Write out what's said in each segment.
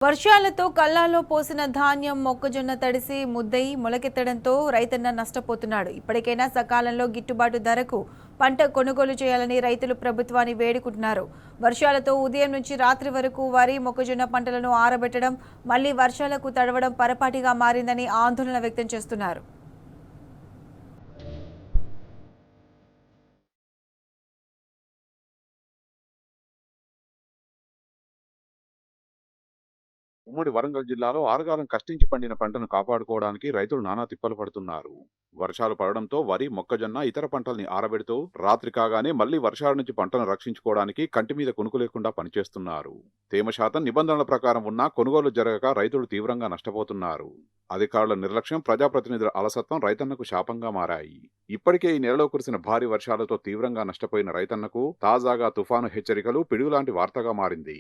వర్షాలతో కల్లాల్లో పోసిన ధాన్యం మొక్కజొన్న తడిసి ముద్దయి మొలకెత్తడంతో రైతన్న నష్టపోతున్నాడు. ఇప్పటికైనా సకాలంలో గిట్టుబాటు ధరకు పంట కొనుగోలు చేయాలని రైతులు ప్రభుత్వాన్ని వేడుకుంటున్నారు. వర్షాలతో ఉదయం నుంచి రాత్రి వరకు వరి మొక్కజొన్న పంటలను ఆరబెట్టడం, మళ్లీ వర్షాలకు తడవడం పరపాటిగా మారిందని ఆందోళన వ్యక్తం చేస్తున్నారు. ఉమ్మడి వరంగల్ జిల్లాలో ఆరుగాలం కష్టించి పండిన పంటను కాపాడుకోవడానికి రైతులు నానా తిప్పలు పడుతున్నారు. వర్షాలు పడడంతో వరి, మొక్కజొన్న, ఇతర పంటల్ని ఆరబెడుతూ రాత్రి కాగానే మళ్లీ వర్షాల నుంచి పంటను రక్షించుకోవడానికి కంటి మీద కునుకు లేకుండా పనిచేస్తున్నారు. తేమ శాతం నిబంధనల ప్రకారం ఉన్నా కొనుగోలు జరగక రైతులు తీవ్రంగా నష్టపోతున్నారు. అధికారుల నిర్లక్ష్యం, ప్రజాప్రతినిధుల అలసత్వం రైతన్నకు శాపంగా మారాయి. ఇప్పటికే ఈ నెలలో కురిసిన భారీ వర్షాలతో తీవ్రంగా నష్టపోయిన రైతన్నకు తాజాగా తుఫాను హెచ్చరికలు పిడుగులాంటి వార్తగా మారింది.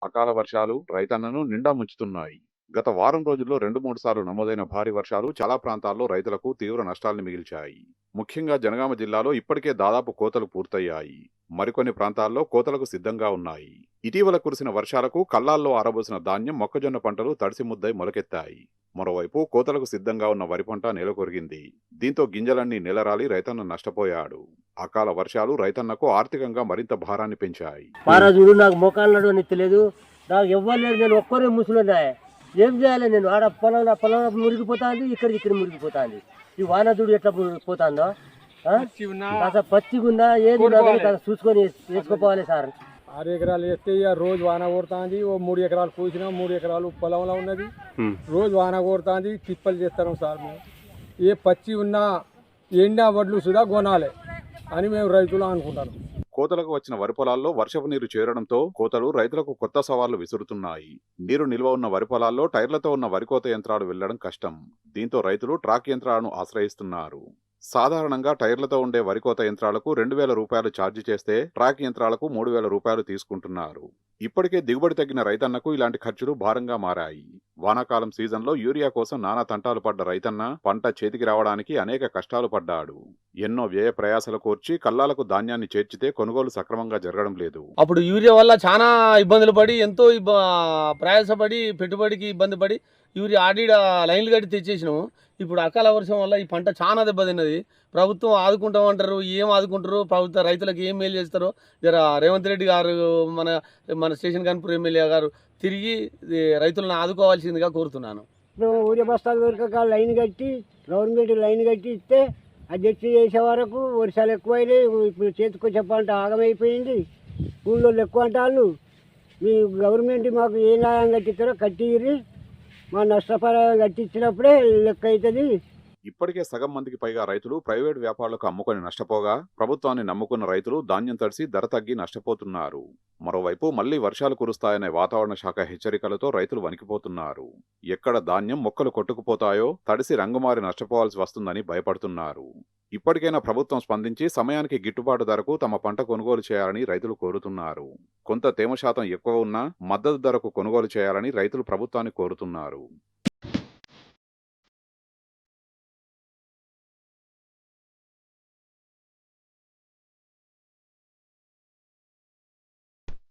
అకాల వర్షాలు రైతన్నను నిండా ముంచుతున్నాయి. గత వారం రోజుల్లో 2-3 సార్లు నమోదైన భారీ వర్షాలు చాలా ప్రాంతాల్లో రైతులకు తీవ్ర నష్టాల్ని మిగిల్చాయి. ముఖ్యంగా జనగామ జిల్లాలో ఇప్పటికే దాదాపు కోతలు పూర్తయ్యాయి. మరికొన్ని ప్రాంతాల్లో కోతలకు సిద్ధంగా ఉన్నాయి. ఇటీవల కురిసిన వర్షాలకు కల్లాల్లో ఆరబోసిన ధాన్యం, మొక్కజొన్న పంటలు తడిసి ముద్దై మొలకెత్తాయి. మరోవైపు కోతలకు సిద్ధంగా ఉన్న వరి పంట నేలకొరిగింది. దీంతో గింజలన్నీ నేలరాలి రైతన్న నష్టపోయాడు. అకాల వర్షాలు రైతన్నకు ఆర్థికంగా మరింత భారాన్ని పెంచాయి. నాకు మోకాలు నడు తెలియదు, నాకు ఎవ్వరు లేదు, నేను ఒక్కరే ముసలున్నా. ఏం చేయాలి? నేను ఆడ పొలం మురిగిపోతాంది, ఇక్కడ మురిగిపోతాంది. ఈ వానదుడు ఎట్లా పోతాందో, అసలు పచ్చిగా ఉందా ఏది చూసుకొని వేసుకోపోవాలి సార్. 6 ఎకరాలు వేస్తే ఇక రోజు వాన కొడుతుంది. ఓ 3 ఎకరాలు పూసినా 3 ఎకరాలు పొలంలో ఉన్నది. రోజు వాన కొడుతుంది, తిప్పలు చేస్తాం సార్. మేము ఏ పచ్చి ఉన్నా ఎండా వడ్లు సుధా కొనాలి అని మేము రైతులు అనుకుంటాను. కోతలకు వచ్చిన వరి పొలాల్లో వర్షపు నీరు చేరడంతో కోతలు రైతులకు కొత్త సవాళ్లు విసురుతున్నాయి. నీరు నిల్వ ఉన్న వరి పొలాల్లో టైర్లతో ఉన్న వరి కోత యంత్రాలు వెళ్లడం కష్టం. దీంతో రైతులు ట్రాక్ యంత్రాలను ఆశ్రయిస్తున్నారు. సాధారణంగా టైర్లతో ఉండే వరి కోత యంత్రాలకు 2,000 రూపాయలు ఛార్జీ చేస్తే ట్రాక్ యంత్రాలకు 3,000 రూపాయలు తీసుకుంటున్నారు. ఇప్పటికే దిగుబడి తగ్గిన రైతన్నకు ఇలాంటి ఖర్చులు భారంగా మారాయి. వానాకాలం సీజన్లో యూరియా కోసం నానా తంటాలు పడ్డ రైతన్న పంట చేతికి రావడానికి అనేక కష్టాలు పడ్డాడు. ఎన్నో వ్యయ ప్రయాసలు కోర్చి కల్లాలకు ధాన్యాన్ని చేర్చితే కొనుగోలు సక్రమంగా జరగడం లేదు. అప్పుడు యూరియా వల్ల చాలా ఇబ్బందులు పడి, ఎంతో ప్రయాసపడి, పెట్టుబడికి ఇబ్బంది పడి యూరియా ఆడిడ లైన్లు కట్టి తెచ్చేసినాము. ఇప్పుడు అకాల వర్షం వల్ల ఈ పంట చాలా దెబ్బతిన్నది. ప్రభుత్వం ఆదుకుంటామంటారు, ఏం ఆదుకుంటారు? ప్రభుత్వ రైతులకు ఏం మేలు చేస్తారో జర రేవంత్ రెడ్డి గారు, మన స్టేషన్ కన్పూర్ ఎమ్మెల్యే గారు తిరిగి రైతులను ఆదుకోవాల్సిందిగా కోరుతున్నాను. ఊరియా బస్తాలు దొరకక లైన్ కట్టి, గవర్నమెంట్ లైన్ కట్టి ఇస్తే అది తెచ్చి చేసే వరకు వర్షాలు ఎక్కువైనాయి. ఇప్పుడు చేతికొచ్చే పంట ఆగమైపోయింది. ఊళ్ళో ఎక్కువ అంటారు. మీ గవర్నమెంట్ మాకు ఏ న్యాయం కట్టిస్తారో కట్టిర్రి, మా నష్టపరిహారం కట్టించినప్పుడే లెక్క అవుతుంది. ఇప్పటికే సగం మందికి పైగా రైతులు ప్రైవేటు వ్యాపారులకు అమ్ముకొని నష్టపోగా, ప్రభుత్వాన్ని నమ్ముకున్న రైతులు ధాన్యం తడిసి ధర తగ్గి నష్టపోతున్నారు. మరోవైపు మళ్లీ వర్షాలు కురుస్తాయనే వాతావరణ శాఖ హెచ్చరికలతో రైతులు వణికిపోతున్నారు. ఎక్కడ ధాన్యం మొక్కలు కొట్టుకుపోతాయో, తడిసి రంగుమారి నష్టపోవాల్సి వస్తుందని భయపడుతున్నారు. ఇప్పటికైనా ప్రభుత్వం స్పందించి సమయానికి గిట్టుబాటు ధరకు తమ పంట కొనుగోలు చేయాలని రైతులు కోరుతున్నారు. కొంత తేమ శాతం ఎక్కువ ఉన్నా మద్దతు ధరకు కొనుగోలు చేయాలని రైతులు ప్రభుత్వాన్ని కోరుతున్నారు.